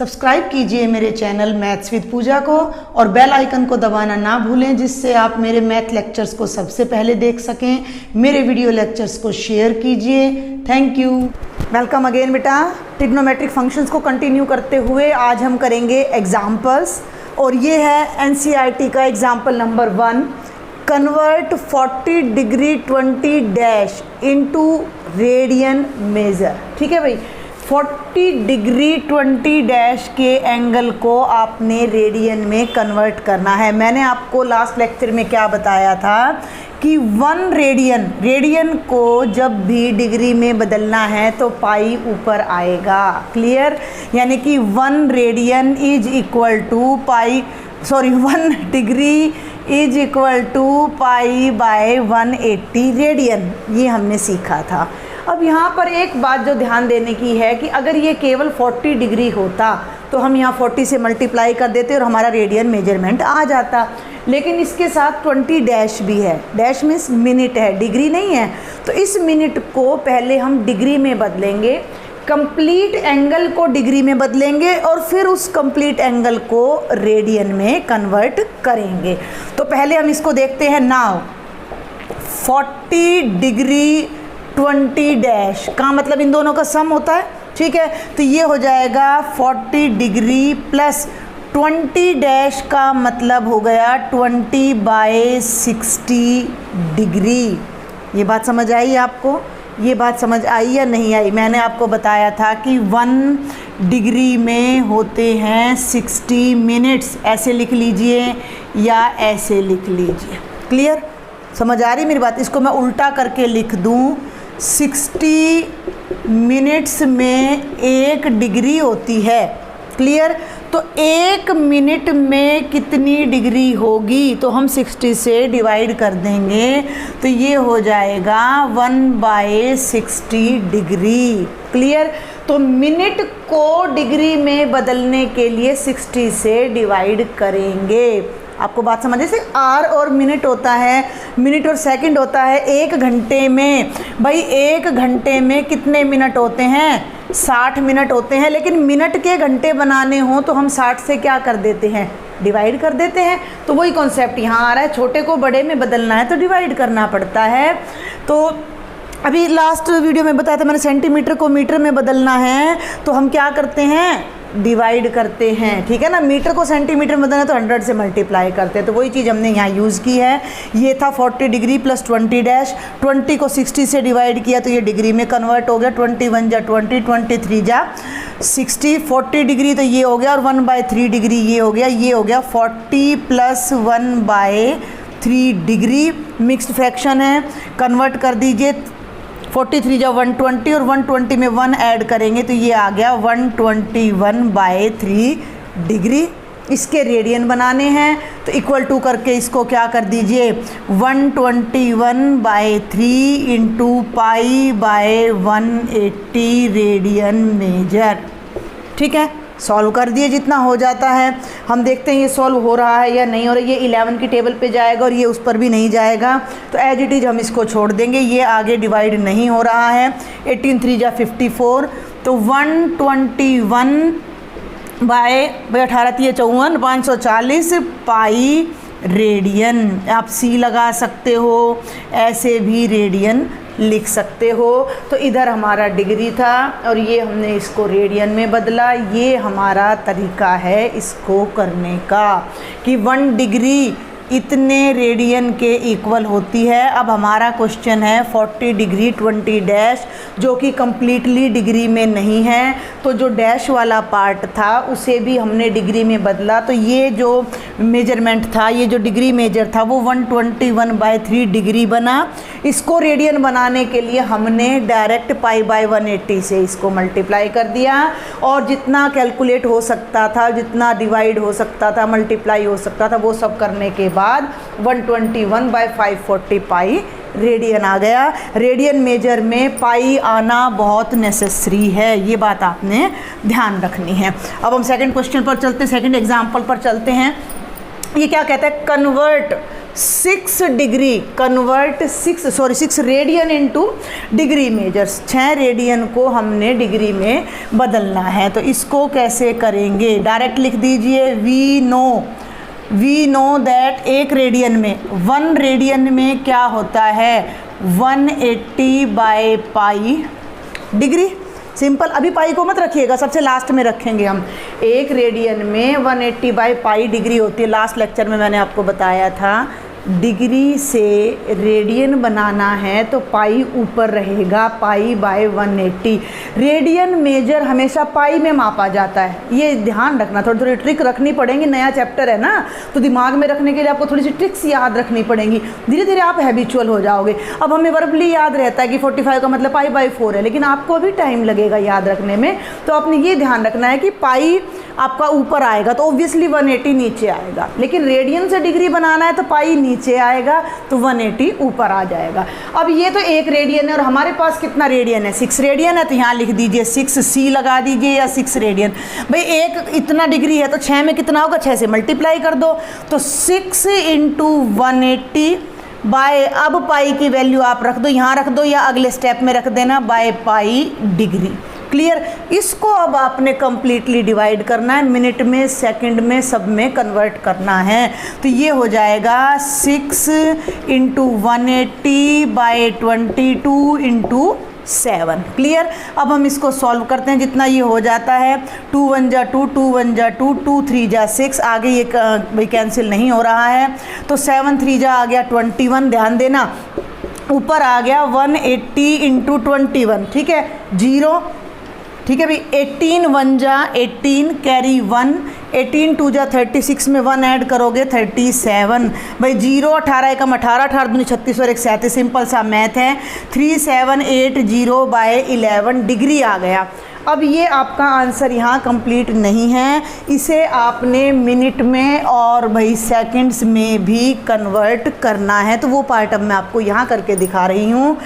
Subscribe कीजिए मेरे channel maths with पूजा को और बेल आइकन को दबाना ना भूलें, जिससे आप मेरे मैथ लेक्चर्स को सबसे पहले देख सकें। मेरे वीडियो लेक्चर्स को शेयर कीजिए। Thank you. वेलकम अगेन बेटा। ट्रिग्नोमेट्रिक फंक्शंस को कंटिन्यू करते हुए आज हम करेंगे एग्जाम्पल्स, और ये है एनसीईआरटी का example number 1। Convert 40 degree 20 dash into radian major. ठीक है भाई, 40 डिग्री 20 डैश के एंगल को आपने रेडियन में कन्वर्ट करना है। मैंने आपको लास्ट लेक्चर में क्या बताया था कि 1 रेडियन को जब भी डिग्री में बदलना है तो पाई ऊपर आएगा। क्लियर? यानी कि 1 radian is equal to 1 degree is equal to pi by 180 radian. ये हमने सीखा था। अब यहाँ पर एक बात जो ध्यान देने की है कि अगर ये केवल 40 डिग्री होता तो हम यहाँ 40 से मल्टीप्लाई कर देते और हमारा रेडियन मेजरमेंट आ जाता, लेकिन इसके साथ 20 डैश भी है। डैश मीन्स मिनट है, डिग्री नहीं है। तो इस मिनट को पहले हम डिग्री में बदलेंगे, कंप्लीट एंगल को डिग्री में बदलेंगे और फिर उस कंप्लीट एंगल को रेडियन में कन्वर्ट करेंगे। तो पहले हम इसको देखते हैं। नाउ 40 डिग्री 20 डैश का मतलब इन दोनों का सम होता है। ठीक है, तो ये हो जाएगा 40 डिग्री प्लस 20 डैश का मतलब हो गया 20 बाय 60 डिग्री। ये बात समझ आई आपको? ये बात समझ आई या नहीं आई? मैंने आपको बताया था कि 1 डिग्री में होते हैं 60 मिनट्स। ऐसे लिख लीजिए या ऐसे लिख लीजिए। क्लियर? समझ आ रही मेरी बात? इसको मैं उल्टा करके लिख दूँ। 60 मिनट्स में 1 डिग्री होती है। क्लियर? तो 1 मिनट में कितनी डिग्री होगी? तो हम 60 से डिवाइड कर देंगे तो ये हो जाएगा 1/60 डिग्री। क्लियर? तो मिनट को डिग्री में बदलने के लिए 60 से डिवाइड करेंगे। आपको बात समझ? जैसे आर और मिनट होता है, मिनट और सेकंड होता है 1 घंटे में। भाई 1 घंटे में कितने मिनट होते हैं? 60 मिनट होते हैं। लेकिन मिनट के घंटे बनाने हो तो हम 60 से क्या कर देते हैं? डिवाइड कर देते हैं। तो वही कॉन्सेप्ट यहाँ आ रहा है। छोटे को बड़े में बदलना है तो डिवाइड करना पड़ता है। तो अभी लास्ट वीडियो में बताया था मैंने, सेंटीमीटर को मीटर में बदलना है तो हम क्या करते हैं? डिवाइड करते हैं। ठीक है ना? मीटर को सेंटीमीटर में बदलना तो 100 से मल्टीप्लाई करते हैं। तो वही चीज़ हमने यहाँ यूज़ की है। ये था 40 डिग्री प्लस 20 डैश। 20 को 60 से डिवाइड किया तो ये डिग्री में कन्वर्ट हो गया। 21 जा 20, 23 जा 60। 40 डिग्री तो ये हो गया और 1/3 डिग्री ये हो गया। ये हो गया 40 प्लस 1/3 डिग्री। मिक्स्ड फ्रैक्शन है, कन्वर्ट कर दीजिए। 43 जा 120 और 120 में 1 ऐड करेंगे तो ये आ गया 121/3 डिग्री। इसके रेडियन बनाने हैं तो इक्वल टू करके इसको क्या कर दीजिए? 121/3 into pi by 180 radian major. ठीक है, सॉल्व कर दिए जितना हो जाता है। हम देखते हैं ये सॉल्व हो रहा है या नहीं हो रहा है। ये 11 की टेबल पे जाएगा और ये उस पर भी नहीं जाएगा, तो एज इट इज़ हम इसको छोड़ देंगे। ये आगे डिवाइड नहीं हो रहा है। 18 3 जा 54, तो 121 बाय 18 3 54, 540 पाई रेडियन। आप सी लगा सकते हो, ऐसे भी रेडियन लिख सकते हो। तो इधर हमारा डिग्री था और ये हमने इसको रेडियन में बदला। ये हमारा तरीका है इसको करने का कि 1 डिग्री इतने रेडियन के इक्वल होती है। अब हमारा क्वेश्चन है 40 डिग्री 20 डैश, जो कि कम्प्लीटली डिग्री में नहीं है। तो जो डैश वाला पार्ट था उसे भी हमने डिग्री में बदला। तो ये जो मेजरमेंट था, ये जो डिग्री मेजर था वो 121/3 डिग्री बना। इसको रेडियन बनाने के लिए हमने डायरेक्ट पाई बाय 180 से इसको मल्टीप्लाई कर दिया और जितना कैलकुलेट हो सकता था, जितना डिवाइड हो सकता था, मल्टीप्लाई हो सकता था, वो सब करने के बाद 121/540 पाई रेडियन आ गया। रेडियन मेजर में पाई आना बहुत नेसेसरी है, ये बात आपने ध्यान रखनी है। अब हम सेकंड क्वेश्चन पर चलते हैं, सेकंड एग्जाम्पल पर चलते हैं। ये क्या कहता है? Convert 6 degree convert 6 radian into degree measures. 6 radian को हमने डिग्री में बदलना है, तो इसको कैसे करेंगे? डायरेक्ट लिख दीजिए, वी नो दैट 1 रेडियन में, 1 रेडियन में क्या होता है? 180 बाय पाई डिग्री। सिंपल, अभी पाई को मत रखिएगा, सबसे लास्ट में रखेंगे हम। 1 रेडियन में 180 बाय पाई डिग्री होती है। लास्ट लेक्चर में मैंने आपको बताया था डिग्री से रेडियन बनाना है तो पाई ऊपर रहेगा, पाई बाय 180। रेडियन मेजर हमेशा पाई में मापा जाता है, ये ध्यान रखना। थोड़ी थोड़ी ट्रिक रखनी पड़ेगी, नया चैप्टर है ना, तो दिमाग में रखने के लिए आपको थोड़ी सी ट्रिक्स याद रखनी पड़ेंगी। धीरे धीरे आप हैबिचुअल हो जाओगे। अब हमें वर्बली याद रहता है कि 45 का मतलब पाई बाय 4 है, लेकिन आपको भी टाइम लगेगा याद रखने में। तो आपने ये ध्यान रखना है कि पाई आपका ऊपर आएगा तो ऑब्वियसली 180 नीचे आएगा, लेकिन रेडियन से डिग्री बनाना है तो पाई नीचे आएगा तो 180 ऊपर आ जाएगा। अब ये तो 1 रेडियन है और हमारे पास कितना रेडियन है? 6 रेडियन है, तो यहाँ लिख दीजिए 6c लगा दीजिए या 6 रेडियन। भाई 1 इतना डिग्री है तो 6 में कितना होगा? 6 से मल्टीप्लाई कर दो, तो 6 इंटू 180 बाय, अब पाई की वैल्यू आप रख दो, यहाँ रख दो या अगले स्टेप में रख देना, बाय पाई डिग्री। क्लियर? इसको अब आपने कंप्लीटली डिवाइड करना है, मिनट में, सेकंड में, सब में कन्वर्ट करना है। तो ये हो जाएगा 6 इंटू 180 बाय 22 इंटू 7। क्लियर? अब हम इसको सॉल्व करते हैं। जितना ये हो जाता है, 2 1 जा 2, 2 1 जा 2, 2 3 जा 6, आगे ये भाई कैंसिल नहीं हो रहा है, तो 7 3 जा आ गया 21। ध्यान देना, ऊपर आ गया 180 इंटू 21, ठीक है, 0, ठीक है भाई। 18 1 जा 18, कैरी 1, 18 2 जा 36 में 1 ऐड करोगे 37। भाई 0 18 एकम 18, 18 दूनी 36 और 1 37, सिंपल सा मैथ है। 3780 बाय 11 डिग्री आ गया। अब ये आपका आंसर यहाँ कंप्लीट नहीं है, इसे आपने मिनट में और भाई सेकंड्स में भी कन्वर्ट करना है, तो वो पार्ट अब मैं आपको यहाँ करके दिखा रही हूँ।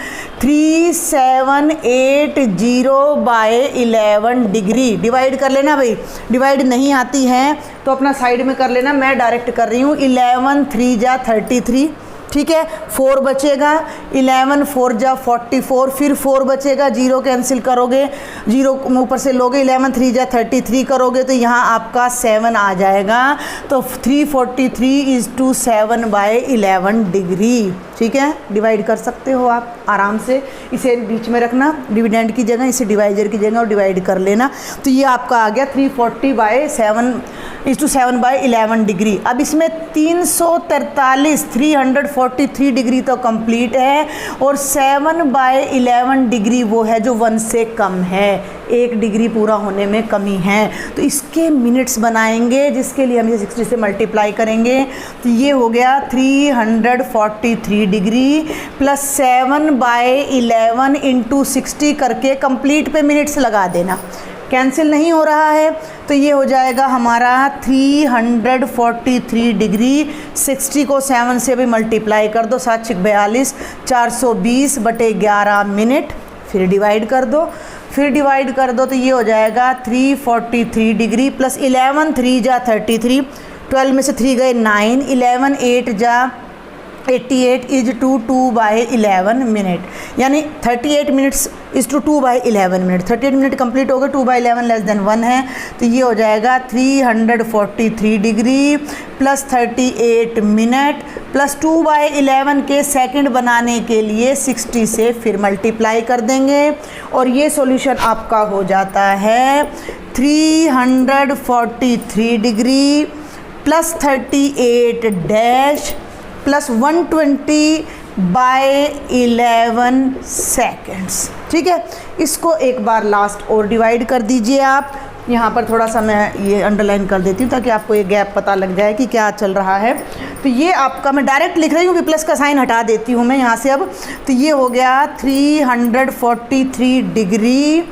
3780 बाय 11 डिग्री डिवाइड कर लेना भाई। डिवाइड नहीं आती है तो अपना साइड में कर लेना, मैं डायरेक्ट कर रही हूँ। 11 3 जा 33, ठीक है, 4 बचेगा, 11 4 जा 44, फिर 4 बचेगा, 0 कैंसिल करोगे, 0 ऊपर से लोगे, 11 3 जा 33 करोगे तो यहाँ आपका 7 आ जाएगा। तो 343:7 बाय 11 डिग्री, ठीक है। डिवाइड कर सकते हो आप आराम से, इसे बीच में रखना डिविडेंड की जगह, इसे डिवाइजर की जगह और डिवाइड कर लेना। तो ये आपका आ गया 340/7 बाय 11 डिग्री। अब इसमें 343 डिग्री तो कंप्लीट है और 7 बाय 11 डिग्री वो है जो 1 से कम है, 1 डिग्री पूरा होने में कमी है। तो इसके मिनट्स बनाएंगे जिसके लिए हम इसे 60 से मल्टीप्लाई करेंगे। तो ये हो गया 343 डिग्री प्लस 7 बाय 11 इंटू 60 करके कंप्लीट पे मिनट्स लगा देना, कैंसिल नहीं हो रहा है। तो ये हो जाएगा हमारा 343 डिग्री। 60 को 7 से भी मल्टीप्लाई कर दो, 7 6 42, 420/11 मिनट। फिर डिवाइड कर दो, तो ये हो जाएगा 343 डिग्री प्लस 11 3 जा 33, 12 में से 3 गए 9, 11 8 जा 88 इज टू 2 बाय 11 मिनट, यानी 38 minutes is to 2 by 11 minute. 38 minute complete हो गए, 2 बाय 11 लेस देन 1 है। तो ये हो जाएगा 343 degree plus 38 minute plus 2 by 11 के सेकंड बनाने के लिए 60 से फिर मल्टीप्लाई कर देंगे और ये सॉल्यूशन आपका हो जाता है 343 degree plus 38 dash plus 120 by 11 seconds, ठीक है। इसको एक बार लास्ट और डिवाइड कर दीजिए आप। यहाँ पर थोड़ा सा मैं ये अंडरलाइन कर देती हूँ ताकि आपको ये गैप पता लग जाए कि क्या चल रहा है। तो ये आपका, मैं डायरेक्ट लिख रही हूँ कि प्लस का साइन हटा देती हूँ मैं यहाँ से अब। तो ये हो गया 343 डिग्री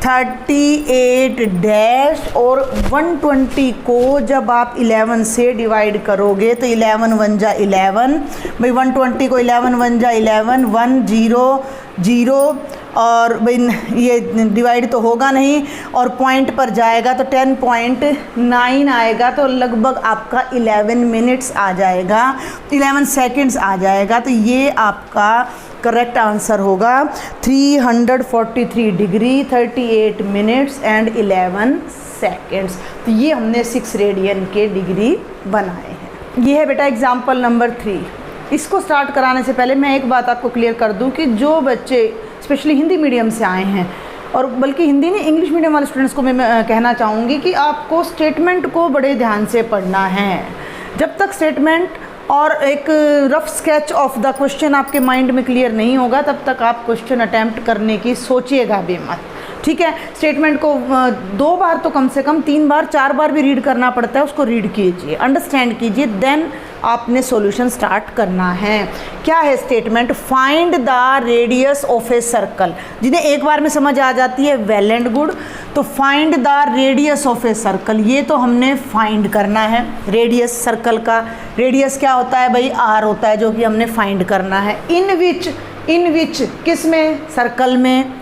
38 डैश और 120 को जब आप 11 से डिवाइड करोगे तो 11 1 जा 11, भाई 120 को 11 1 जा 11, 1 0 0 और भाई ये डिवाइड तो होगा नहीं, और पॉइंट पर जाएगा तो 10.9 आएगा, तो लगभग आपका 11 मिनट्स आ जाएगा, 11 सेकंड्स आ जाएगा। तो ये आपका करेक्ट आंसर होगा 343 डिग्री 38 मिनट्स एंड 11 सेकंड्स। तो ये हमने 6 रेडियन के डिग्री बनाए हैं। ये है बेटा एग्जाम्पल नंबर 3। इसको स्टार्ट कराने से पहले मैं एक बात आपको क्लियर कर दूं कि जो बच्चे स्पेशली हिंदी मीडियम से आए हैं, और बल्कि हिंदी नहीं इंग्लिश मीडियम वाले स्टूडेंट्स को मैं कहना चाहूँगी कि आपको स्टेटमेंट को बड़े ध्यान से पढ़ना है। जब तक स्टेटमेंट और एक rough sketch of the question आपके माइंड में क्लियर नहीं होगा, तब तक आप क्वेश्चन अटैम्प्ट करने की सोचिएगा भी मत, ठीक है। स्टेटमेंट को 2 बार तो कम से कम 3 बार 4 बार भी रीड करना पड़ता है, उसको रीड कीजिए, अंडरस्टैंड कीजिए, देन आपने सॉल्यूशन स्टार्ट करना है। क्या है statement? Find the radius of a circle. जिन्हें एक बार में समझ आ जाती है वेल एंड गुड। तो find the radius of a circle, ये तो हमने फाइंड करना है। रेडियस सर्कल का रेडियस क्या होता है भाई? r होता है, जो कि हमने फाइंड करना है। इन विच किस में? सर्कल में।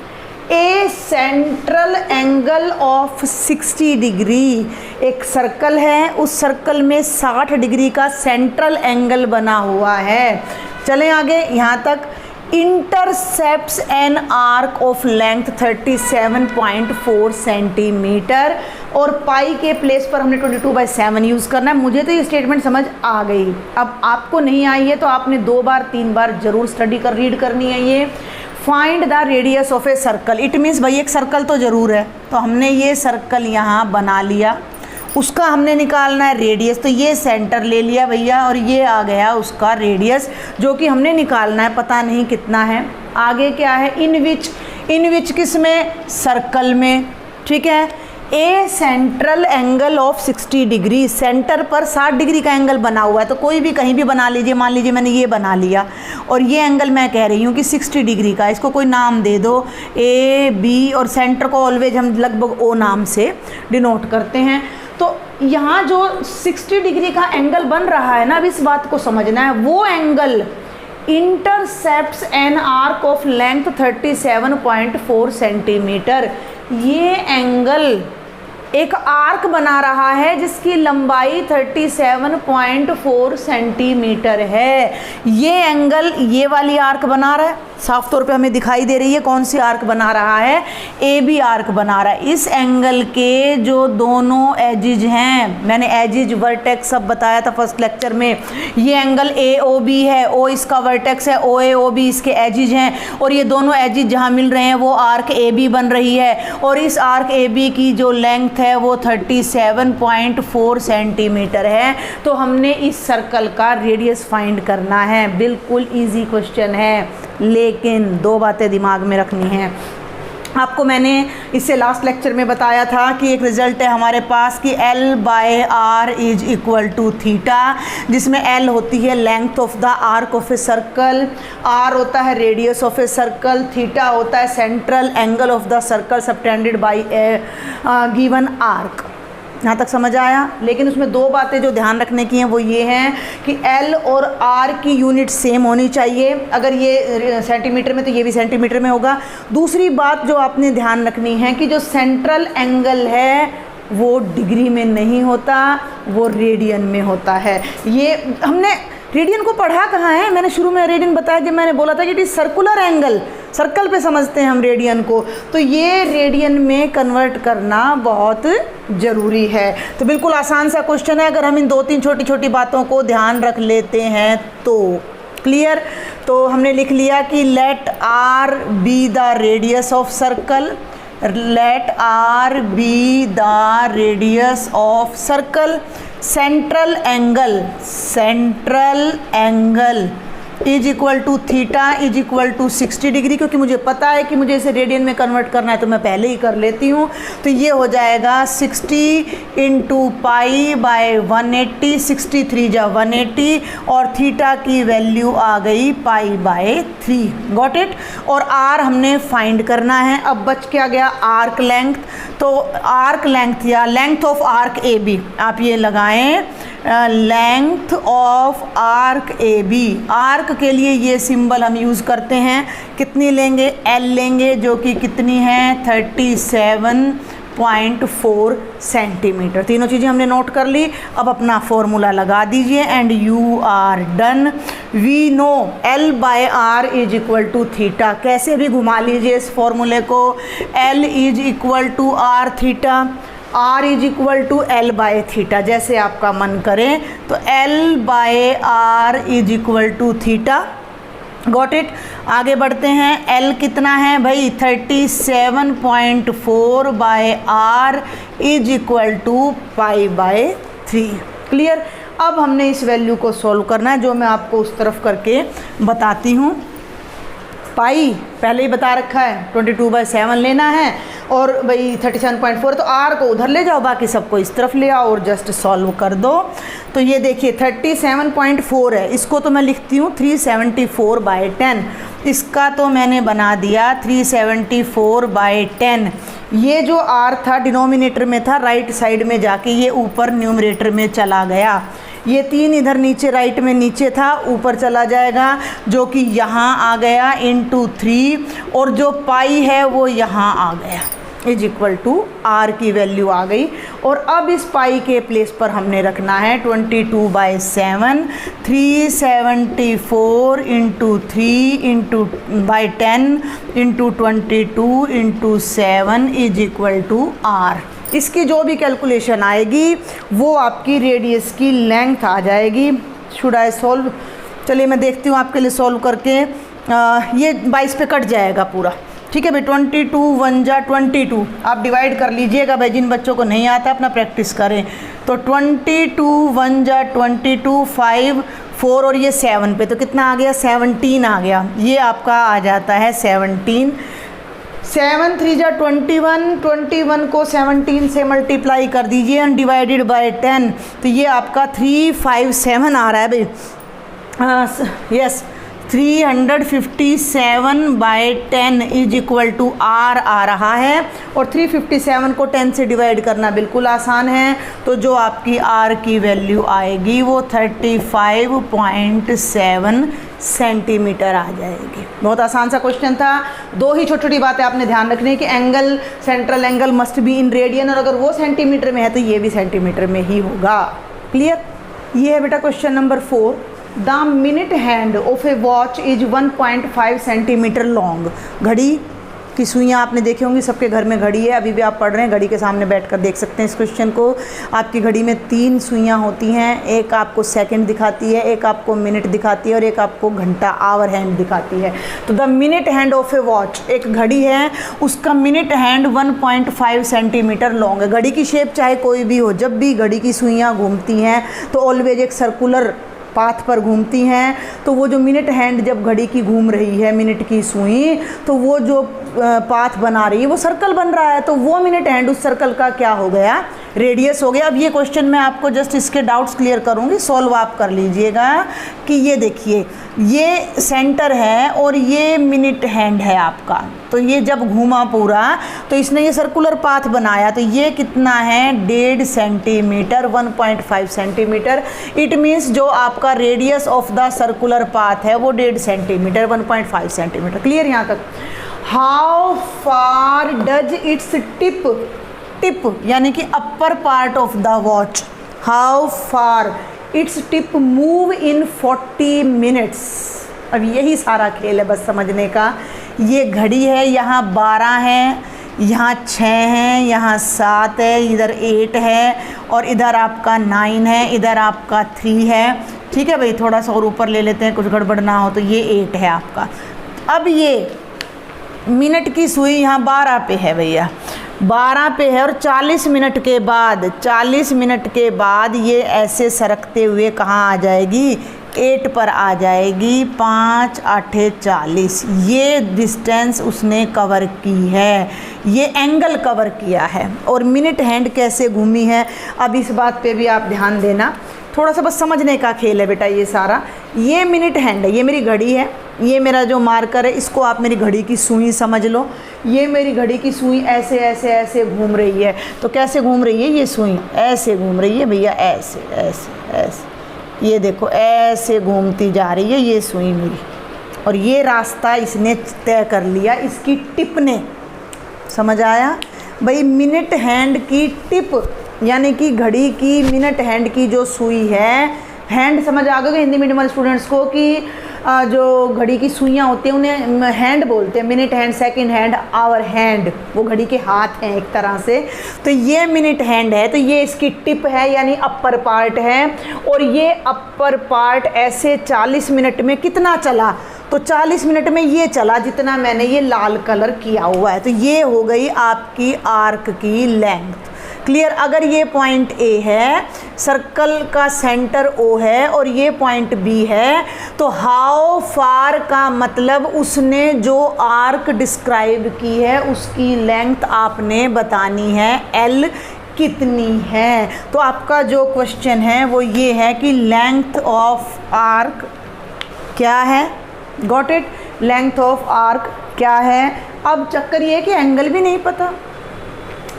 ए सेंट्रल एंगल ऑफ 60 डिग्री, एक सर्कल है, उस सर्कल में 60 डिग्री का सेंट्रल एंगल बना हुआ है। चलें आगे यहाँ तक। Intercepts an arc of length 37.4 centimetre, और पाई के प्लेस पर हमने 22/7 यूज़ करना है। मुझे तो ये स्टेटमेंट समझ आ गई। अब आपको नहीं आई है तो आपने 2 बार 3 बार जरूर स्टडी कर रीड करनी है ये। Find the radius of a circle, it means भाई एक सर्कल तो ज़रूर है, तो हमने ये सर्कल यहाँ बना लिया, उसका हमने निकालना है रेडियस। तो ये सेंटर ले लिया भैया, और ये आ गया उसका रेडियस, जो कि हमने निकालना है, पता नहीं कितना है। आगे क्या है? इन विच किस में? सर्कल में, ठीक है। A central angle of 60 degree, centre पर 60 डिग्री का एंगल बना हुआ है, तो कोई भी कहीं भी बना लीजिए। मान लीजिए मैंने ये बना लिया, और ये एंगल मैं कह रही हूँ कि 60 डिग्री का, इसको कोई नाम दे दो, ए बी, और सेंटर को ऑलवेज हम लगभग ओ नाम से डिनोट करते हैं। तो यहाँ जो 60 डिग्री का एंगल बन रहा है ना, अब इस बात को समझना है, वो angle intercepts an arc of length 37.4 centimetre. ये एंगल एक आर्क बना रहा है जिसकी लंबाई 37.4 सेंटीमीटर है। ये एंगल ये वाली आर्क बना रहा है, साफ तौर पे हमें दिखाई दे रही है कौन सी आर्क बना रहा है? ए बी आर्क बना रहा है। इस एंगल के जो दोनों एजिज हैं, मैंने एजिज वर्टेक्स सब बताया था फर्स्ट लेक्चर में। ये एंगल ए ओ बी है, ओ इसका वर्टेक्स है, ओ ए ओ बी इसके एजिज हैं, और ये दोनों एजिज जहाँ मिल रहे हैं वो आर्क ए बी बन रही है। और इस आर्क ए बी की जो लेंथ है वो 37.4 सेंटीमीटर है। तो हमने इस सर्कल का रेडियस फाइंड करना है। बिल्कुल इजी क्वेश्चन है, लेकिन 2 बातें दिमाग में रखनी है। आपको मैंने इससे लास्ट लेक्चर में बताया था कि एक रिजल्ट है हमारे पास कि L/R is equal to theta, जिसमें L होती है length of the arc of a circle, R होता है radius of a circle, theta होता है central angle of the circle subtended by a given arc. यहाँ तक समझ आया? लेकिन उसमें 2 बातें जो ध्यान रखने की हैं वो ये हैं कि L और R की यूनिट सेम होनी चाहिए। अगर ये सेंटीमीटर में तो ये भी सेंटीमीटर में होगा। दूसरी बात जो आपने ध्यान रखनी है कि जो सेंट्रल एंगल है वो डिग्री में नहीं होता, वो रेडियन में होता है। ये हमने रेडियन को पढ़ा कहाँ है? मैंने शुरू में रेडियन बताया जब मैंने बोला था कि it is circular angle, circle पे समझते हैं हम रेडियन को। तो ये रेडियन में कन्वर्ट करना बहुत ज़रूरी है। तो बिल्कुल आसान सा क्वेश्चन है, अगर हम इन 2-3 छोटी छोटी बातों को ध्यान रख लेते हैं तो। क्लियर? तो हमने लिख लिया कि let R be the radius of circle, let R be the radius of circle, central angle is equal to theta is equal to 60 degree. क्योंकि मुझे पता है कि मुझे इसे रेडियन में कन्वर्ट करना है तो मैं पहले ही कर लेती हूँ। तो ये हो जाएगा 60 इंटू पाई बाय 180, 63 जा 180, और थीटा की वैल्यू आ गई पाई बाय 3। Got it? और आर हमने फाइंड करना है। अब बच क्या गया? Arc length. तो आर्क लेंथ या length of arc A B आप ये लगाएं length of arc A B, arc के लिए ये सिंबल हम यूज़ करते हैं, कितनी लेंगे, एल लेंगे, जो कि कितनी है 37.4 सेंटीमीटर। तीनों चीज़ें हमने नोट कर ली। अब अपना फॉर्मूला लगा दीजिए and you are done. We know L by R is equal to theta. कैसे भी घुमा लीजिए इस फॉर्मूले को, L is equal to R theta, R is equal to L by theta, जैसे आपका मन करे। तो L by R is equal to theta, got it. आगे बढ़ते हैं, L कितना है भाई 37.4 by R is equal to pi by 3। Clear. अब हमने इस वैल्यू को सॉल्व करना है, जो मैं आपको उस तरफ करके बताती हूँ। पाई पहले ही बता रखा है, 22/7 लेना है, और भाई 37.4, तो R को उधर ले जाओ, बाकी सबको इस तरफ ले आओ और जस्ट सॉल्व कर दो। तो ये देखिए 37.4 है, इसको तो मैं लिखती हूँ 374/10, इसका तो मैंने बना दिया 374/10। ये जो R था डिनोमिनेटर में था, राइट साइड में जाके ये ऊपर न्यूमरेटर में चला गया। ये 3 इधर नीचे राइट में नीचे था, ऊपर चला जाएगा, जो कि यहाँ आ गया इंटू 3, और जो पाई है वो यहाँ आ गया, इज इक्वल टू R की वैल्यू आ गई। और अब इस पाई के प्लेस पर हमने रखना है 22/7, 374 into 3 into by 10 into 22 into 7 is equal to R। इसकी जो भी कैलकुलेशन आएगी वो आपकी रेडियस की लेंथ आ जाएगी। Should I solve? चलिए मैं देखती हूँ आपके लिए सॉल्व करके। ये 22 पे कट जाएगा पूरा, ठीक है भाई। 22 1 जा 22, आप डिवाइड कर लीजिएगा भाई, जिन बच्चों को नहीं आता अपना प्रैक्टिस करें। तो 22 1 जा 22, 5 4 और ये 7 पे, तो कितना आ गया 17 आ गया। ये आपका आ जाता है 17। 7 3 जा 21, 21 को 17 से मल्टीप्लाई कर दीजिए एंड डिवाइडेड बाय 10, तो ये आपका 357 आ रहा है भाई। Yes 357/10 is equal to R आ रहा है, और 357 को 10 से डिवाइड करना बिल्कुल आसान है। तो जो आपकी R की वैल्यू आएगी वो 35.7 सेंटीमीटर आ जाएगी। बहुत आसान सा क्वेश्चन था। दो ही छोटी छोटी बातें आपने ध्यान रखनी कि angle, central angle must be in radian, और अगर वो सेंटीमीटर में है तो ये भी सेंटीमीटर में ही होगा। क्लियर। ये है बेटा question number 4। The minute hand of A watch is 1.5 centimetre long. घड़ी की सुइयाँ आपने देखी होंगी, सबके घर में घड़ी है। अभी भी आप पढ़ रहे हैं, घड़ी के सामने बैठकर देख सकते हैं इस क्वेश्चन को। आपकी घड़ी में 3 सुइयाँ होती हैं, एक आपको सेकंड दिखाती है, एक आपको मिनट दिखाती है, और एक आपको घंटा आवर हैंड दिखाती है। तो the minute hand of A watch, एक घड़ी है, उसका मिनट हैंड 1.5 सेंटीमीटर लॉन्ग है। घड़ी की शेप चाहे कोई भी हो, जब भी घड़ी की सुइयाँ घूमती हैं तो ऑलवेज एक सर्कुलर पाथ पर घूमती हैं। तो वो जो मिनट हैंड जब घड़ी की घूम रही है, मिनट की सुई, तो वो जो पाथ बना रही है वो सर्कल बन रहा है, तो वो मिनट हैंड उस सर्कल का क्या हो गया, रेडियस हो गया। अब ये क्वेश्चन मैं आपको जस्ट इसके डाउट्स क्लियर करूँगी, सॉल्व आप कर लीजिएगा। कि ये देखिए, ये सेंटर है और ये मिनट हैंड है आपका, तो ये जब घूमा पूरा तो इसने ये सर्कुलर पाथ बनाया, तो ये कितना है 1.5 सेंटीमीटर, 1.5 सेंटीमीटर। इट मीन्स जो आपका radius of the circular path है वो 1.5 सेंटीमीटर, 1.5 सेंटीमीटर। क्लियर यहाँ तक? How far does its tip, tip यानी कि upper part of the watch, how far its tip move in 40 minutes. अब यही सारा खेल है बस समझने का। ये घड़ी है, यहाँ 12 है, यहाँ 6 है, यहाँ 7 है, इधर 8 है, और इधर आपका 9 है, इधर आपका 3 है। ठीक है भाई, थोड़ा सा और ऊपर ले लेते हैं कुछ गड़बड़ ना हो, तो ये 8 है आपका। अब ये मिनट की सुई यहाँ 12 पे है भैया, 12 पे है, और 40 मिनट के बाद, 40 मिनट के बाद ये ऐसे सरकते हुए कहाँ आ जाएगी, 8 पर आ जाएगी। 5 8 40, ये डिस्टेंस उसने कवर की है, ये एंगल कवर किया है। और मिनट हैंड कैसे घूमी है, अब इस बात पे भी आप ध्यान देना, थोड़ा सा बस समझने का खेल है बेटा ये सारा। ये मिनट हैंड है, ये मेरी घड़ी है, ये मेरा जो मार्कर है, इसको आप मेरी घड़ी की सुई समझ लो। ये मेरी घड़ी की सुई ऐसे ऐसे ऐसे घूम रही है। तो कैसे घूम रही है ये सुई? ऐसे घूम रही है भैया, ऐसे ऐसे ऐसे, ये देखो ऐसे घूमती जा रही है ये सुई मेरी। और ये रास्ता इसने तय कर लिया, इसकी टिप ने। समझ आया भाई? मिनट हैंड की टिप यानी कि घड़ी की मिनट हैंड की जो सुई है, हैंड समझ आ गया हिंदी मीडियम वाले स्टूडेंट्स को कि जो घड़ी की सुइयाँ होती हैं उन्हें हैंड बोलते हैं। Minute hand, second hand, hour hand, वो घड़ी के हाथ हैं एक तरह से। तो ये मिनट हैंड है, तो ये इसकी टिप है यानी अपर पार्ट है। और ये अपर पार्ट ऐसे 40 मिनट में कितना चला? तो 40 मिनट में ये चला जितना मैंने ये लाल कलर किया हुआ है। तो ये हो गई आपकी आर्क की लेंथ। क्लियर? अगर ये पॉइंट ए है, सर्कल का सेंटर ओ है और ये पॉइंट बी है, तो हाउ फार का मतलब उसने जो आर्क डिस्क्राइब की है उसकी लेंथ आपने बतानी है, एल कितनी है। तो आपका जो क्वेश्चन है वो ये है कि लेंथ ऑफ आर्क क्या है? Got it? Length of arc क्या है? अब चक्कर ये है कि एंगल भी नहीं पता।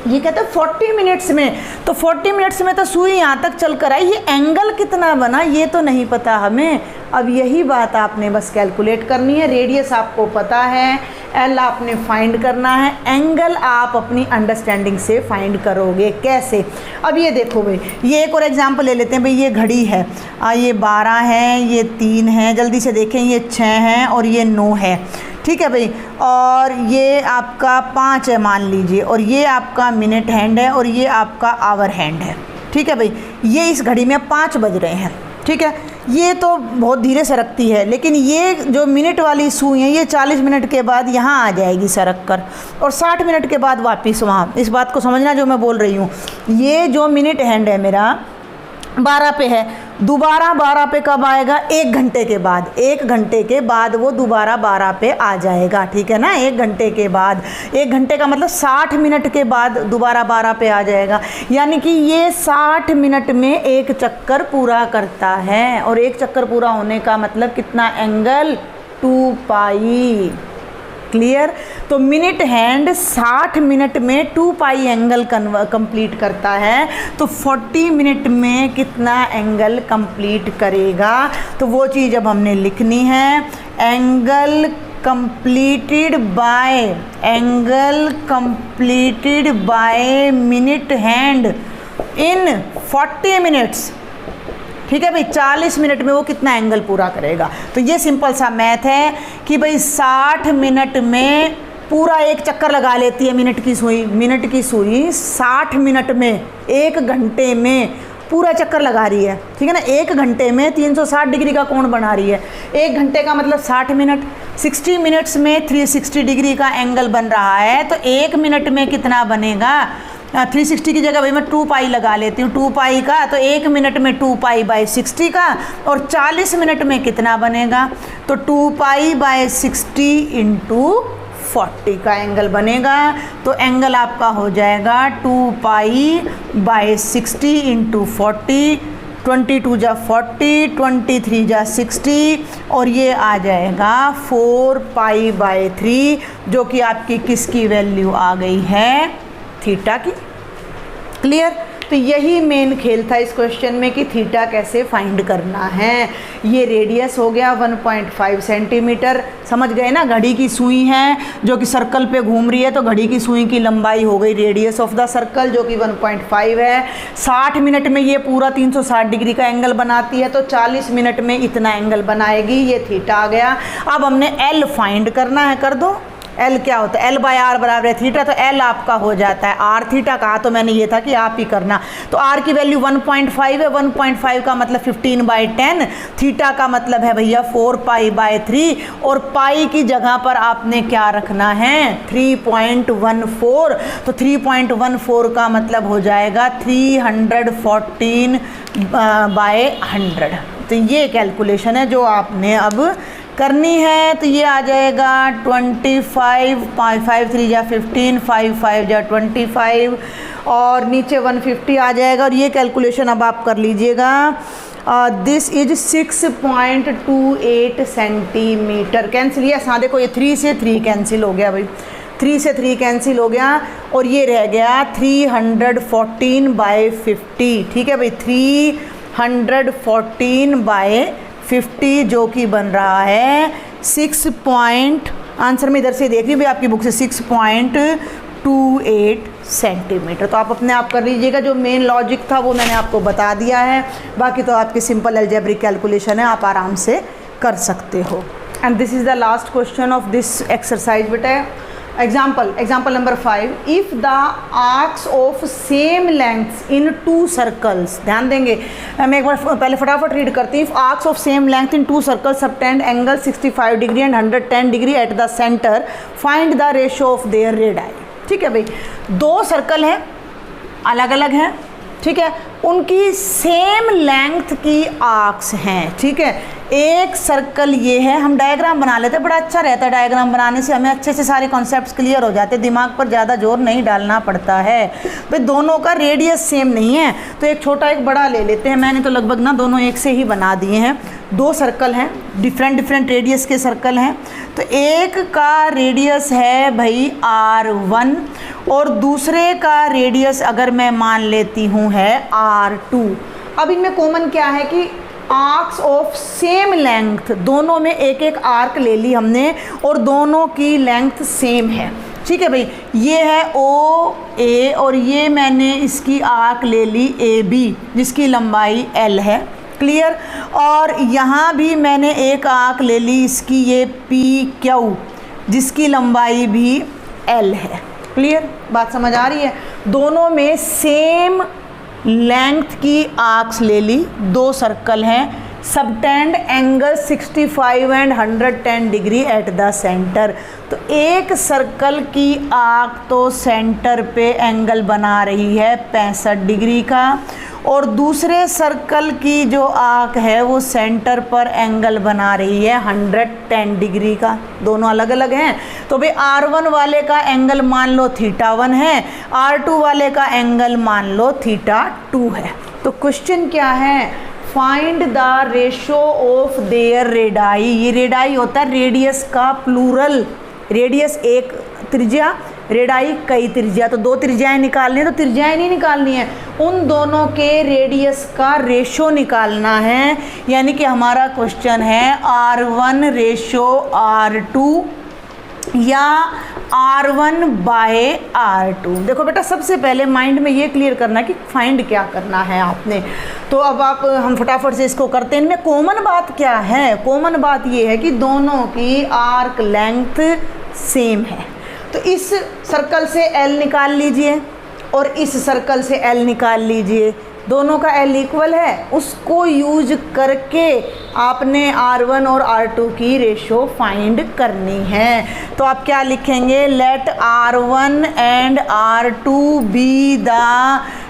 ये कहते हैं 40 मिनट्स में, तो 40 मिनट्स में तो सुई यहाँ तक चल कर आई, ये एंगल कितना बना ये तो नहीं पता हमें। अब यही बात आपने बस कैलकुलेट करनी है। रेडियस आपको पता है, एल आपने फाइंड करना है, एंगल आप अपनी अंडरस्टैंडिंग से फाइंड करोगे। कैसे? अब ये देखो भाई, ये एक और एग्जांपल ले लेते हैं भाई। ये घड़ी है, ये 12 है, ये 3 है, जल्दी से देखें, ये 6 है और ये 9 है। ठीक है भाई, और ये आपका 5 है मान लीजिए, और ये आपका मिनट हैंड है और ये आपका आवर हैंड है। ठीक है भाई, ये इस घड़ी में 5 बज रहे हैं। ठीक है, ये तो बहुत धीरे सरकती है, लेकिन ये जो मिनट वाली सुई है ये 40 मिनट के बाद यहाँ आ जाएगी सरक कर, और 60 मिनट के बाद वापस वहाँ। इस बात को समझना जो मैं बोल रही हूँ। ये जो मिनट हैंड है मेरा 12 पे है, दोबारा 12 पे कब आएगा? 1 घंटे के बाद। 1 घंटे के बाद वो दोबारा 12 पे आ जाएगा। ठीक है ना? 1 घंटे के बाद, 1 घंटे का मतलब 60 मिनट के बाद दोबारा 12 पे आ जाएगा। यानी कि ये 60 मिनट में एक चक्कर पूरा करता है, और एक चक्कर पूरा होने का मतलब कितना? एंगल 2 पाई। क्लियर? तो मिनट हैंड 60 मिनट में 2 पाई एंगल कंप्लीट करता है, तो 40 मिनट में कितना एंगल कंप्लीट करेगा? तो वो चीज़ अब हमने लिखनी है। Angle completed by minute hand in 40 minutes. ठीक है भाई, 40 मिनट में वो कितना एंगल पूरा करेगा? तो ये सिंपल सा मैथ है कि भाई 60 मिनट में पूरा एक चक्कर लगा लेती है मिनट की सुई 60 मिनट में, 1 घंटे में पूरा चक्कर लगा रही है। ठीक है ना? 1 घंटे में 360 डिग्री का कोण बना रही है। 1 घंटे का मतलब 60 मिनट, 60 मिनट्स में 360 डिग्री का एंगल बन रहा है। तो 1 मिनट में कितना बनेगा? 360 की जगह भाई मैं 2 पाई लगा लेती हूँ, 2 पाई का, तो 1 मिनट में 2 पाई बाई 60 का, और 40 मिनट में कितना बनेगा? तो 2 पाई बाई 60 इंटू 40 का एंगल बनेगा। तो एंगल आपका हो जाएगा 2 पाई बाई 60 इंटू 40, 22 जा 40, 23 जा 60, और ये आ जाएगा 4 पाई बाई 3, जो कि आपकी किसकी वैल्यू आ गई है? थीटा की। क्लियर? तो यही मेन खेल था इस क्वेश्चन में कि थीटा कैसे फाइंड करना है। ये रेडियस हो गया 1.5 सेंटीमीटर। समझ गए ना? घड़ी की सुई है जो कि सर्कल पे घूम रही है, तो घड़ी की सुई की लंबाई हो गई रेडियस ऑफ द सर्कल जो कि 1.5 है। 60 मिनट में ये पूरा 360 डिग्री का एंगल बनाती है, तो 40 मिनट में इतना एंगल बनाएगी। ये थीटा आ गया। अब हमने एल फाइंड करना है। कर दो। एल क्या होता है? एल बाय आर बराबर है थीटा, तो एल आपका हो जाता है आर थीटा। कहा तो मैंने ये था कि आप ही करना। तो आर की वैल्यू 1.5 है, 1.5 का मतलब 15/10, थीटा का मतलब है भैया 4 पाई बाय 3, और पाई की जगह पर आपने क्या रखना है? 3.14। तो 3.14 का मतलब हो जाएगा 314/100। तो ये कैलकुलेशन है जो आपने अब करनी है। तो ये आ जाएगा 25, 5 3 जा 15, 5 5 जा 25, और नीचे 150 आ जाएगा। और ये कैलकुलेशन अब आप कर लीजिएगा। This is 6.28 centimetre. कैंसिल, ये देखो ये 3 से 3 कैंसिल हो गया भाई। 3 से 3 कैंसिल हो गया और ये रह गया 314/50। ठीक है भाई, 314/50 जो कि बन रहा है 6 पॉइंट, आंसर में इधर से देख रही हूँ भाई आपकी बुक से 6.28 सेंटीमीटर। तो आप अपने आप कर लीजिएगा, जो मेन लॉजिक था वो मैंने आपको बता दिया है, बाकी तो आपकी सिंपल अलजेब्रिक कैलकुलेशन है, आप आराम से कर सकते हो। And this is the last question of this exercise बेटा। Example number 5, if the arcs of same length in 2 circles, ध्यान देंगे, मैं एक बार पहले फटाफट रीड करती हूँ। If arcs of same length in 2 circles subtend angle 65 degree and 110 degree at the centre, find the ratio of their radii. ठीक है भाई, 2 सर्कल हैं, अलग अलग हैं, ठीक है, उनकी सेम लेंथ की आर्क्स हैं। ठीक है, एक सर्कल ये है, हम डायग्राम बना लेते हैं, बड़ा अच्छा रहता है डायग्राम बनाने से, हमें अच्छे से सारे कॉन्सेप्ट्स क्लियर हो जाते हैं, दिमाग पर ज़्यादा जोर नहीं डालना पड़ता है। भाई दोनों का रेडियस सेम नहीं है तो एक छोटा एक बड़ा ले लेते हैं। मैंने तो लगभग ना दोनों एक से ही बना दिए हैं। 2 सर्कल हैं, डिफरेंट रेडियस के सर्कल हैं। तो एक का रेडियस है भाई R1 और दूसरे का रेडियस अगर मैं मान लेती हूँ है R2। अब इनमें कॉमन क्या है कि आर्क्स ऑफ सेम लेंथ, दोनों में एक एक आर्क ले ली हमने और दोनों की लेंथ सेम है। ठीक है भाई, ये है OA और ये मैंने इसकी आर्क ले ली AB जिसकी लंबाई L है। क्लियर, और यहाँ भी मैंने एक आर्क ले ली इसकी ये PQ जिसकी लंबाई भी L है। क्लियर, बात समझ आ रही है? दोनों में सेम लेंथ की आर्क्स ले ली, 2 सर्कल हैं, subtend angle 65 and 110 degree at the centre. तो एक सर्कल की आर्क तो सेंटर पे एंगल बना रही है 65 डिग्री का और दूसरे सर्कल की जो आर्क है वो सेंटर पर एंगल बना रही है 110 डिग्री का। दोनों अलग अलग हैं तो भाई R1 वाले का एंगल मान लो θ1 है, R2 वाले का एंगल मान लो θ2 है। तो क्वेश्चन क्या है? Find the ratio of their radii. ये रेडाई होता है रेडियस का प्लूरल, रेडियस एक त्रिज्या, रेडाई कई त्रिज्या। तो 2 त्रिज्याएं निकालनी है तो त्रिज्याएं नहीं निकालनी है, उन दोनों के रेडियस का रेशो निकालना है। यानी कि हमारा क्वेश्चन है R1 रेशो R2 या R1/R2। देखो बेटा, सबसे पहले माइंड में ये क्लियर करना है कि फाइंड क्या करना है आपने। तो अब हम फटाफट से इसको करते हैं। इनमें कॉमन बात क्या है? कॉमन बात ये है कि दोनों की आर्क लेंथ सेम है। तो इस सर्कल से L निकाल लीजिए और इस सर्कल से L निकाल लीजिए, दोनों का L इक्वल है, उसको यूज करके आपने R1 और R2 की रेशो फाइंड करनी है। तो आप क्या लिखेंगे? Let R1 and R2 be the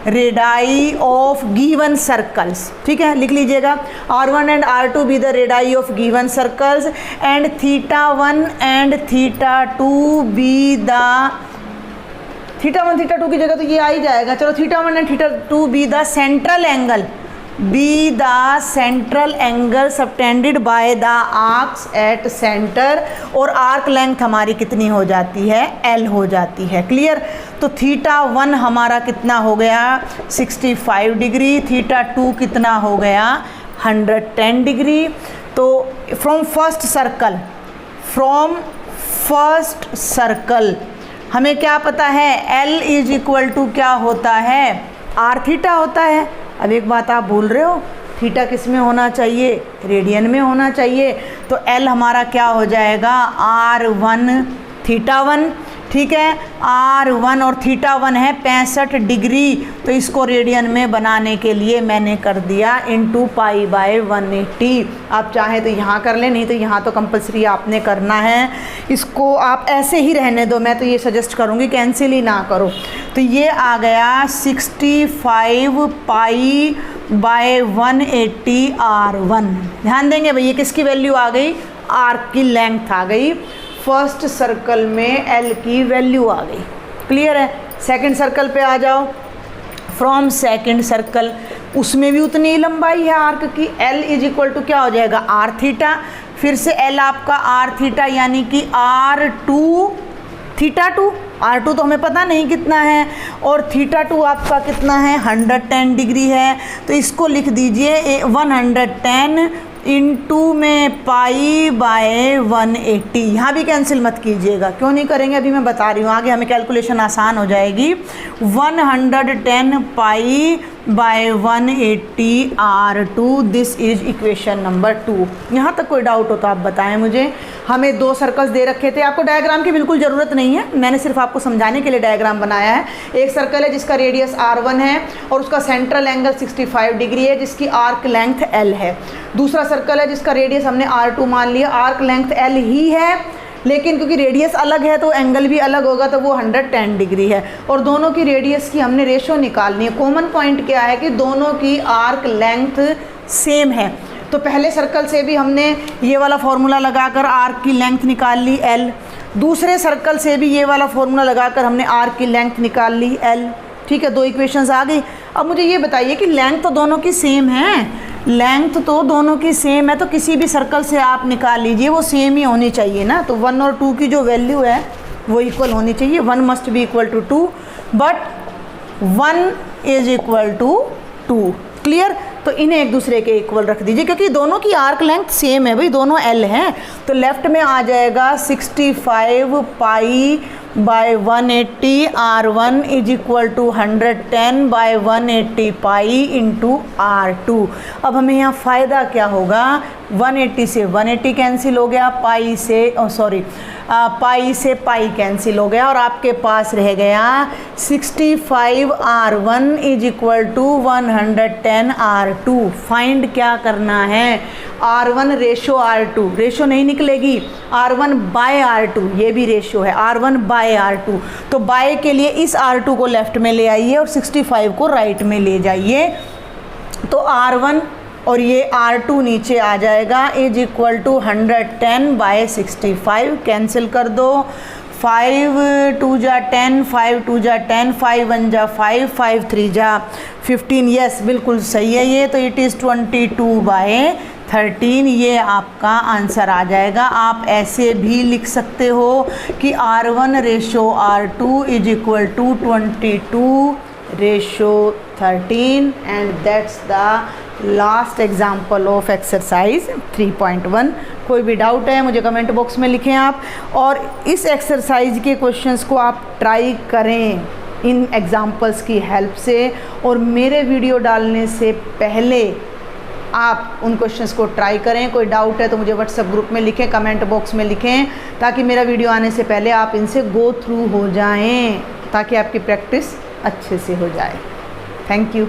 radii of given circles. ठीक है, लिख लीजिएगा R1 and R2 be the radii of given circles and θ1 and θ2 be the, θ1 θ2 की जगह तो ये आ ही जाएगा, चलो θ1 and θ2 be the central angle, be the central angle subtended by the arcs at centre. और आर्क लेंथ हमारी कितनी हो जाती है? L हो जाती है। क्लियर, तो θ1 हमारा कितना हो गया? 65 डिग्री, θ2 कितना हो गया? 110 डिग्री। तो फ्रॉम फर्स्ट सर्कल हमें क्या पता है? L इज इक्वल टू क्या होता है? R θ होता है। अब एक बात आप भूल रहे हो, थीटा किस में होना चाहिए? रेडियन में होना चाहिए। तो L हमारा क्या हो जाएगा? R1 θ1। ठीक है, R1 और θ1 है 65 डिग्री, तो इसको रेडियन में बनाने के लिए मैंने कर दिया इंटू π/180। आप चाहे तो यहाँ कर लें, नहीं तो यहाँ तो कंपलसरी आपने करना है। इसको आप ऐसे ही रहने दो, मैं तो ये सजेस्ट करूँगी कैंसिल ही ना करो। तो ये आ गया 65 π/180 R1। ध्यान देंगे भाई, ये किसकी वैल्यू आ गई? आर्क की लेंथ आ गई। फर्स्ट सर्कल में L की वैल्यू आ गई। क्लियर है? सेकंड सर्कल पे आ जाओ। फ्रॉम सेकंड सर्कल, उसमें भी उतनी ही लंबाई है आर्क की। L इज इक्वल टू क्या हो जाएगा? R θ। फिर से L आपका R θ यानी कि R2 थीटा 2, R2 तो हमें पता नहीं कितना है, और थीटा 2 आपका कितना है 110 डिग्री है, तो इसको लिख दीजिए 110 इंटू में पाई बाय 180। यहाँ भी कैंसिल मत कीजिएगा, क्यों नहीं करेंगे अभी मैं बता रही हूँ, आगे हमें कैलकुलेशन आसान हो जाएगी। 110 पाई by 180 R2, this is equation number 2। यहाँ तक कोई डाउट हो तो आप बताएं मुझे। हमें 2 सर्कल्स दे रखे थे, आपको डायग्राम की बिल्कुल ज़रूरत नहीं है, मैंने सिर्फ आपको समझाने के लिए डायग्राम बनाया है। एक सर्कल है जिसका रेडियस R1 है और उसका सेंट्रल एंगल 65 डिग्री है, जिसकी आर्क लेंथ L है। दूसरा सर्कल है जिसका रेडियस हमने R2 मान लिया, आर्क लेंथ L ही है, लेकिन क्योंकि रेडियस अलग है तो एंगल भी अलग होगा, तो वो 110 डिग्री है। और दोनों की रेडियस की हमने रेशो निकालनी है। कॉमन पॉइंट क्या है कि दोनों की आर्क लेंथ सेम है। तो पहले सर्कल से भी हमने ये वाला फॉर्मूला लगाकर आर्क की लेंथ निकाल ली L, दूसरे सर्कल से भी ये वाला फॉर्मूला लगाकर हमने आर्क की लेंथ निकाल ली L। ठीक है, 2 इक्वेशंस आ गई। अब मुझे ये बताइए कि लेंथ तो दोनों की सेम है, लेंथ तो दोनों की सेम है, तो किसी भी सर्कल से आप निकाल लीजिए, वो सेम ही होनी चाहिए ना। तो 1 और 2 की जो वैल्यू है वो इक्वल होनी चाहिए। 1 must be equal to 2, but 1 is equal to 2। Clear? तो इन्हें एक दूसरे के इक्वल रख दीजिए, क्योंकि दोनों की आर्क लेंथ सेम है भाई, दोनों L हैं। तो लेफ्ट में आ जाएगा 65 pi by 180 R1 is equal to 110 by 180 pi into R2। अब हमें यहाँ फ़ायदा क्या होगा, 180 से 180 कैंसिल हो गया, पाई से पाई कैंसिल हो गया, और आपके पास रह गया 65 R1 is equal to 110 R2। Find क्या करना है, R1 रेशो R2, रेशो नहीं निकलेगी, R1 बाय R2, ये भी रेशो है, R1 बाय R2। तो बाय के लिए इस R2 को लेफ्ट में ले आइए और 65 को राइट में ले जाइए, तो R1 और ये R2 नीचे आ जाएगा, is equal to 110 by 65। Cancel कर दो, 5 2 जा 10, 5 2 जा 10, 5 1 जा 5, 5 3 जा 15। यस, बिल्कुल सही है ये, तो इट इज़ 22 बाय 13, ये आपका आंसर आ जाएगा। आप ऐसे भी लिख सकते हो कि R1 ratio R2 is equal to 22 ratio 13, and that's the last example of exercise 3.1। कोई भी डाउट है मुझे कमेंट बॉक्स में लिखें आप, और इस एक्सरसाइज के क्वेश्चंस को आप ट्राई करें इन एग्जाम्पल्स की हेल्प से, और मेरे वीडियो डालने से पहले आप उन क्वेश्चंस को ट्राई करें। कोई डाउट है तो मुझे व्हाट्सएप ग्रुप में लिखें, कमेंट बॉक्स में लिखें, ताकि मेरा वीडियो आने से पहले आप इनसे गो थ्रू हो जाएं, ताकि आपकी प्रैक्टिस अच्छे से हो जाए। Thank you.